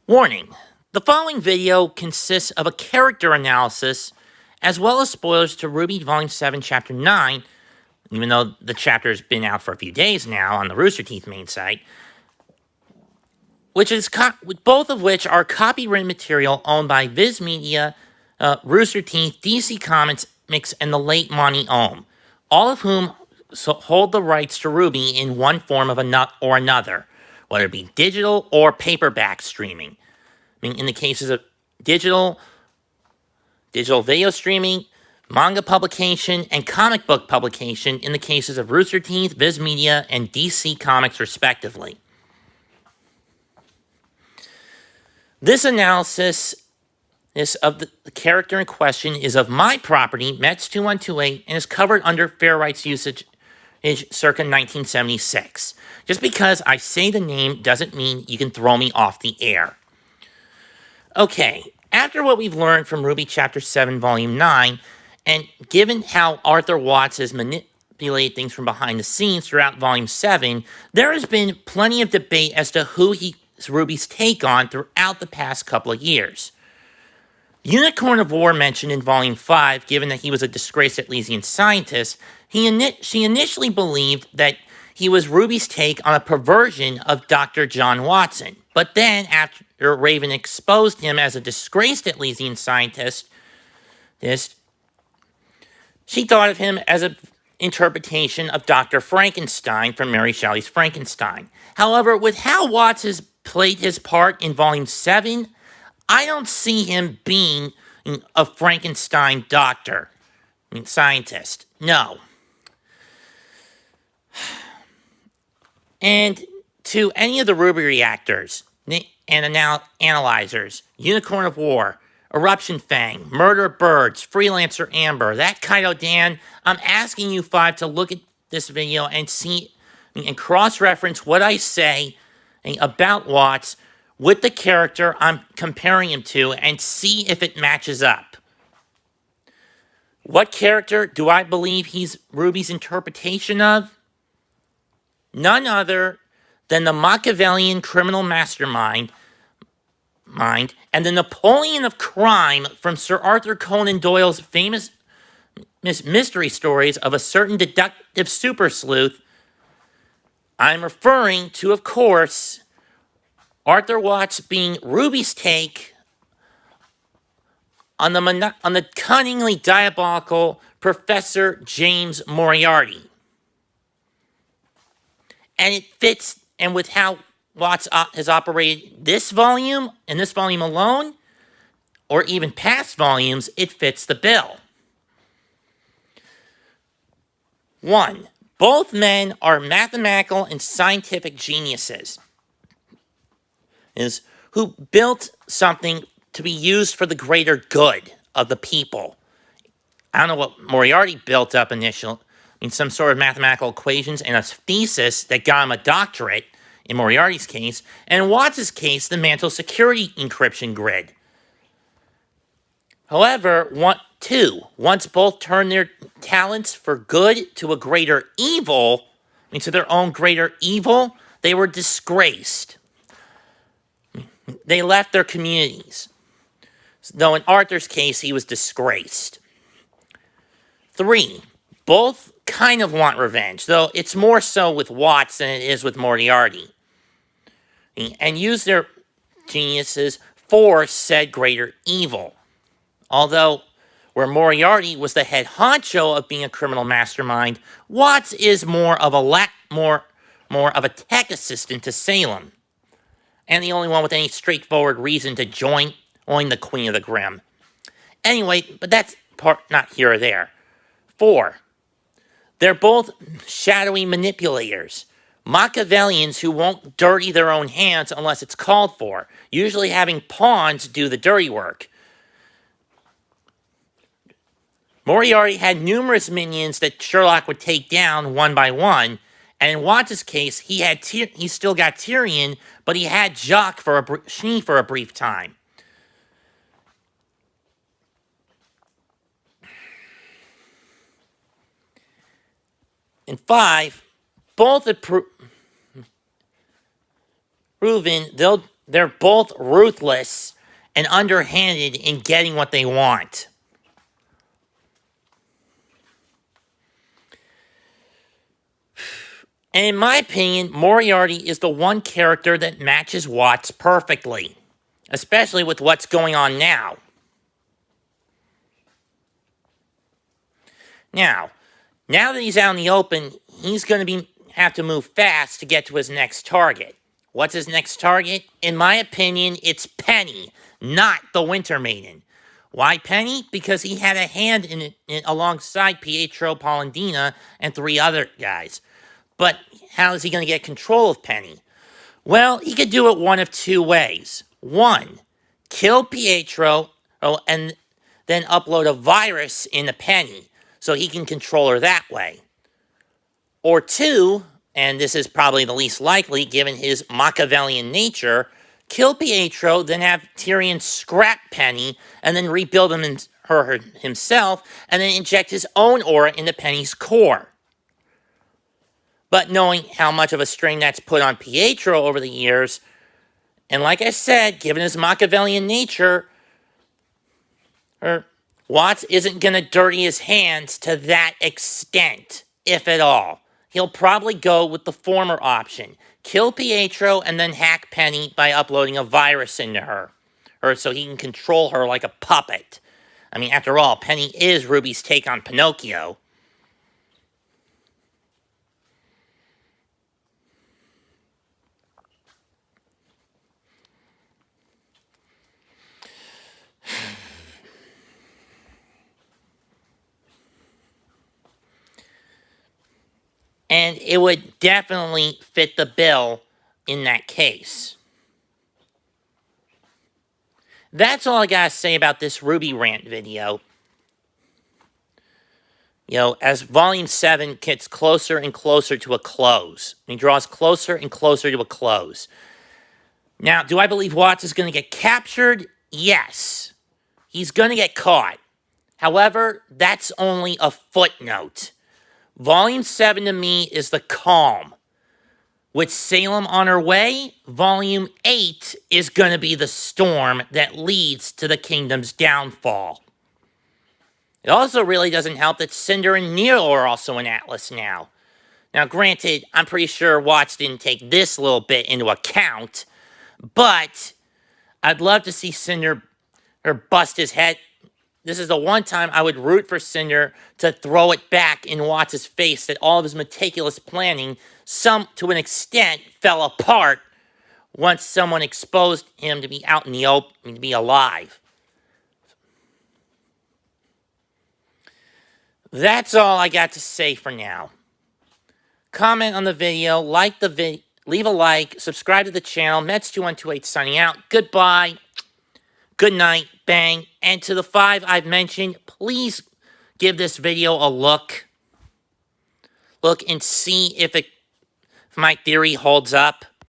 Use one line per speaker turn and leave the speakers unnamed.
Warning, the following video consists of a character analysis as well as spoilers to RWBY Volume 7, Chapter 9, even though the chapter has been out for a few days now on the Rooster Teeth main site, both of which are copyrighted material owned by Viz Media, Rooster Teeth, DC Comics, and the late Monty Ohm, all of whom hold the rights to RWBY in one form or another, whether it be digital or paperback streaming. I mean, in the cases of digital video streaming, manga publication, and comic book publication in the cases of Rooster Teeth, Viz Media, and DC Comics, respectively. This analysis of the character in question is of my property, Mets 2128, and is covered under fair rights usage circa 1976. Just because I say the name doesn't mean you can throw me off the air. Okay, after what we've learned from RWBY Chapter 7, Volume 9, and given how Arthur Watts has manipulated things from behind the scenes throughout Volume 7, there has been plenty of debate as to who RWBY's take on throughout the past couple of years. Unicorn of War mentioned in Volume 5, given that he was a disgraced Atlesian scientist, she initially believed that he was RWBY's take on a perversion of Dr. John Watson. But then, after Raven exposed him as a disgraced Atlesian scientist, she thought of him as an interpretation of Dr. Frankenstein from Mary Shelley's Frankenstein. However, with how Watts has played his part in Volume 7, I don't see him being a Frankenstein scientist. No. And to any of the RWBY reactors and analyzers, Unicorn of War, Eruption Fang, Murder Birds, Freelancer Amber, that Kaido Dan, I'm asking you five to look at this video and see and cross-reference what I say about Watts with the character I'm comparing him to and see if it matches up. What character do I believe he's RWBY's interpretation of? None other than the Machiavellian criminal mastermind and the Napoleon of crime from Sir Arthur Conan Doyle's famous mystery stories of a certain deductive super sleuth. I'm referring to, of course, Arthur Watts being RWBY's take on the cunningly diabolical Professor James Moriarty. And it fits, and with how Watts has operated this volume, and this volume alone, or even past volumes, it fits the bill. 1. Both men are mathematical and scientific geniuses who built something to be used for the greater good of the people. I don't know what Moriarty built up initially. Some sort of mathematical equations and a thesis that got him a doctorate, in Moriarty's case, and in Watts' case, the Mantle security encryption grid. However, once both turned their talents for good to a greater evil, to their own greater evil, they were disgraced. They left their communities. Though in Arthur's case, he was disgraced. 3. Both kind of want revenge, though it's more so with Watts than it is with Moriarty, and use their geniuses for said greater evil. Although, where Moriarty was the head honcho of being a criminal mastermind, Watts is more of a tech assistant to Salem, and the only one with any straightforward reason to join the Queen of the Grim. Anyway, but that's not here or there. 4. They're both shadowy manipulators, Machiavellians who won't dirty their own hands unless it's called for, usually having pawns do the dirty work. Moriarty had numerous minions that Sherlock would take down one by one, and in Watts' case, he still got Tyrion, but he had Jacques for a brief time. And 5, both have proven they'll they're both ruthless and underhanded in getting what they want. And in my opinion, Moriarty is the one character that matches Watts perfectly, especially with what's going on now. Now that he's out in the open, he's going to have to move fast to get to his next target. What's his next target? In my opinion, it's Penny, not the Winter Maiden. Why Penny? Because he had a hand in it alongside Pietro Polendina and 3 other guys. But how is he going to get control of Penny? Well, he could do it one of 2 ways. 1, kill Pietro and then upload a virus into Penny so he can control her that way. Or 2, and this is probably the least likely given his Machiavellian nature, kill Pietro, then have Tyrion scrap Penny, and then rebuild her himself, and then inject his own aura into Penny's core. But knowing how much of a strain that's put on Pietro over the years, and like I said, given his Machiavellian nature, Watts isn't going to dirty his hands to that extent, if at all. He'll probably go with the former option. Kill Pietro and then hack Penny by uploading a virus into her. Or so he can control her like a puppet. I mean, after all, Penny is Ruby's take on Pinocchio. And it would definitely fit the bill in that case. That's all I gotta say about this RWBY rant video. You know, as Volume 7 gets closer and closer to a close. He draws closer and closer to a close. Now, do I believe Watts is going to get captured? Yes. He's going to get caught. However, that's only a footnote. Volume 7 to me is the calm. With Salem on her way, Volume 8 is going to be the storm that leads to the kingdom's downfall. It also really doesn't help that Cinder and Neo are also in Atlas now. Now, granted, I'm pretty sure Watts didn't take this little bit into account, but I'd love to see Cinder bust his head. This is the one time I would root for Cinder to throw it back in Watts' face that all of his meticulous planning, to an extent, fell apart once someone exposed him to be out in the open, to be alive. That's all I got to say for now. Comment on the video, leave a like, subscribe to the channel. Mets2128 signing out. Goodbye. Good night. Bang. And to the 5 I've mentioned, please give this video a look. Look and see if my theory holds up.